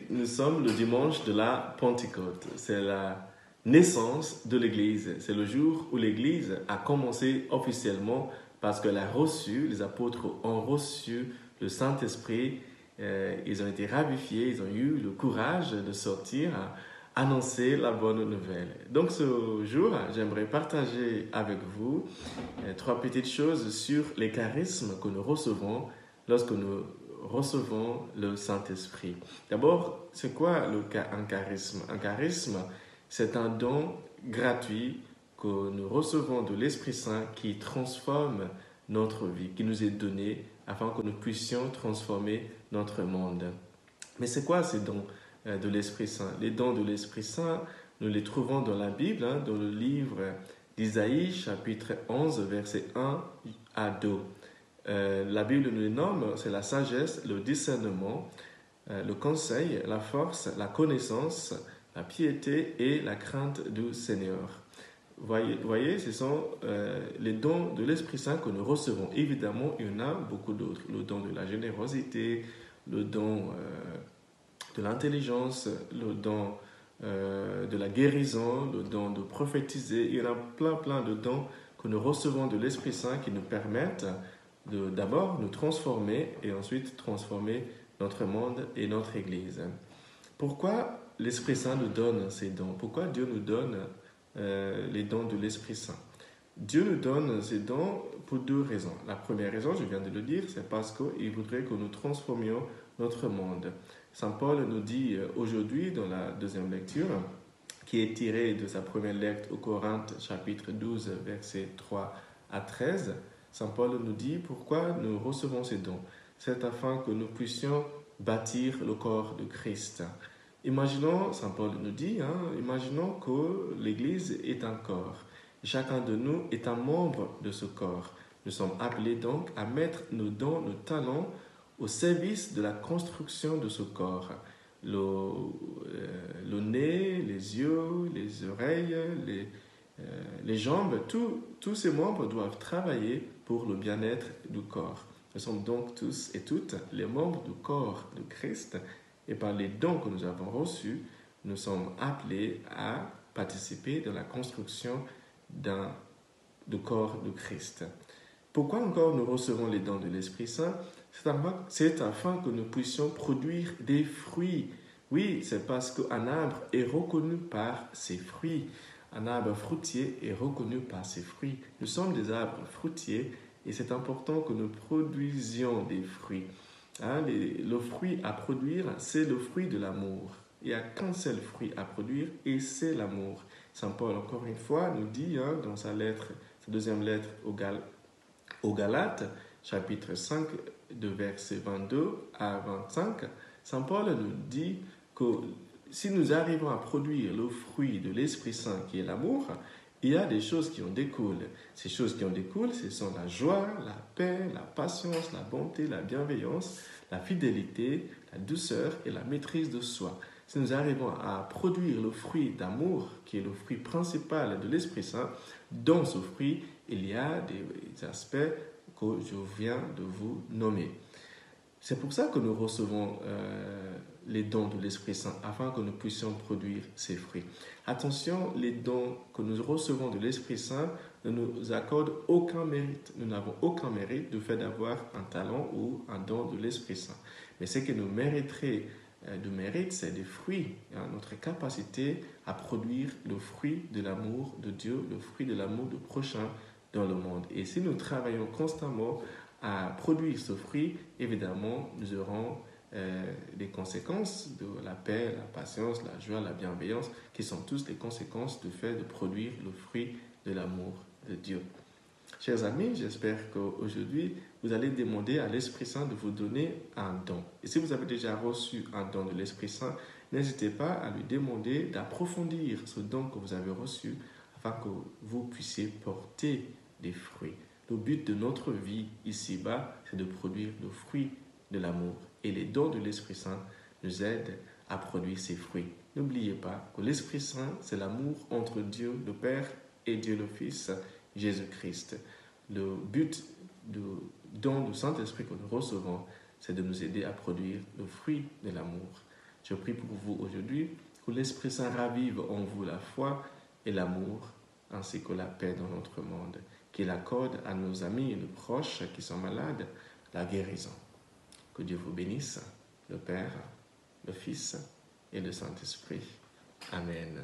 Nous sommes le dimanche de la Pentecôte. C'est la naissance de l'Église. C'est le jour où l'Église a commencé officiellement parce qu'elle a reçu, les apôtres ont reçu le Saint-Esprit. Ils ont été ravifiés, ils ont eu le courage de sortir à annoncer la bonne nouvelle. Donc ce jour, j'aimerais partager avec vous trois petites choses sur les charismes que nous recevons lorsque nous recevons le Saint-Esprit. D'abord, c'est quoi un charisme? Un charisme, c'est un don gratuit que nous recevons de l'Esprit Saint qui transforme notre vie, qui nous est donné afin que nous puissions transformer notre monde. Mais c'est quoi ces dons de l'Esprit Saint? Les dons de l'Esprit Saint, nous les trouvons dans la Bible, dans le livre d'Isaïe, chapitre 11, versets 1 à 2. La Bible nous les nomme, c'est la sagesse, le discernement, le conseil, la force, la connaissance, la piété et la crainte du Seigneur. Voyez, ce sont les dons de l'Esprit Saint que nous recevons. Évidemment, il y en a beaucoup d'autres. Le don de la générosité, le don de l'intelligence, le don de la guérison, le don de prophétiser. Il y en a plein de dons que nous recevons de l'Esprit Saint qui nous permettent d'abord nous transformer et ensuite transformer notre monde et notre Église. Pourquoi l'Esprit Saint nous donne ces dons? Pourquoi Dieu nous donne les dons de l'Esprit Saint? Dieu nous donne ces dons pour deux raisons. La première raison, je viens de le dire, c'est parce qu'il voudrait que nous transformions notre monde. Saint Paul nous dit aujourd'hui dans la deuxième lecture, qui est tirée de sa première lettre aux Corinthes, chapitre 12, versets 3 à 13, Saint Paul nous dit pourquoi nous recevons ces dons. C'est afin que nous puissions bâtir le corps de Christ. Imaginons, Saint Paul nous dit, imaginons que l'Église est un corps. Chacun de nous est un membre de ce corps. Nous sommes appelés donc à mettre nos dons, nos talents au service de la construction de ce corps. Le nez, les yeux, les oreilles, les jambes, tous ces membres doivent travailler pour le bien-être du corps. Nous sommes donc tous et toutes les membres du corps de Christ et par les dons que nous avons reçus, nous sommes appelés à participer dans la construction du corps de Christ. Pourquoi encore nous recevons les dons de l'Esprit Saint? C'est afin que nous puissions produire des fruits. Oui, c'est parce qu'un arbre est reconnu par ses fruits. Un arbre fruitier est reconnu par ses fruits. Nous sommes des arbres fruitiers et c'est important que nous produisions des fruits. Le fruit à produire, c'est le fruit de l'amour. Il n'y a qu'un seul fruit à produire et c'est l'amour. Saint Paul, encore une fois, nous dit dans sa deuxième lettre aux Galates, chapitre 5, de versets 22 à 25, Saint Paul nous dit que si nous arrivons à produire le fruit de l'Esprit Saint qui est l'amour, il y a des choses qui en découlent. Ces choses qui en découlent, ce sont la joie, la paix, la patience, la bonté, la bienveillance, la fidélité, la douceur et la maîtrise de soi. Si nous arrivons à produire le fruit d'amour, qui est le fruit principal de l'Esprit Saint, dans ce fruit, il y a des aspects que je viens de vous nommer. C'est pour ça que nous recevons les dons de l'Esprit Saint, afin que nous puissions produire ces fruits. Attention, les dons que nous recevons de l'Esprit Saint ne nous accordent aucun mérite. Nous n'avons aucun mérite du fait d'avoir un talent ou un don de l'Esprit Saint. Mais ce que nous mériterait de mérite, c'est des fruits, notre capacité à produire le fruit de l'amour de Dieu, le fruit de l'amour du prochain dans le monde. Et si nous travaillons constamment à produire ce fruit, évidemment, nous aurons des conséquences de la paix, la patience, la joie, la bienveillance, qui sont tous les conséquences du fait de produire le fruit de l'amour de Dieu. Chers amis, j'espère qu'aujourd'hui, vous allez demander à l'Esprit Saint de vous donner un don. Et si vous avez déjà reçu un don de l'Esprit Saint, n'hésitez pas à lui demander d'approfondir ce don que vous avez reçu afin que vous puissiez porter des fruits. Le but de notre vie ici-bas, c'est de produire le fruit de l'amour. Et les dons de l'Esprit Saint nous aident à produire ces fruits. N'oubliez pas que l'Esprit Saint, c'est l'amour entre Dieu le Père et Dieu le Fils, Jésus-Christ. Le but du don du Saint-Esprit que nous recevons, c'est de nous aider à produire le fruit de l'amour. Je prie pour vous aujourd'hui, que l'Esprit Saint ravive en vous la foi et l'amour, ainsi que la paix dans notre monde, qu'il accorde à nos amis et nos proches qui sont malades la guérison. Que Dieu vous bénisse, le Père, le Fils et le Saint-Esprit. Amen.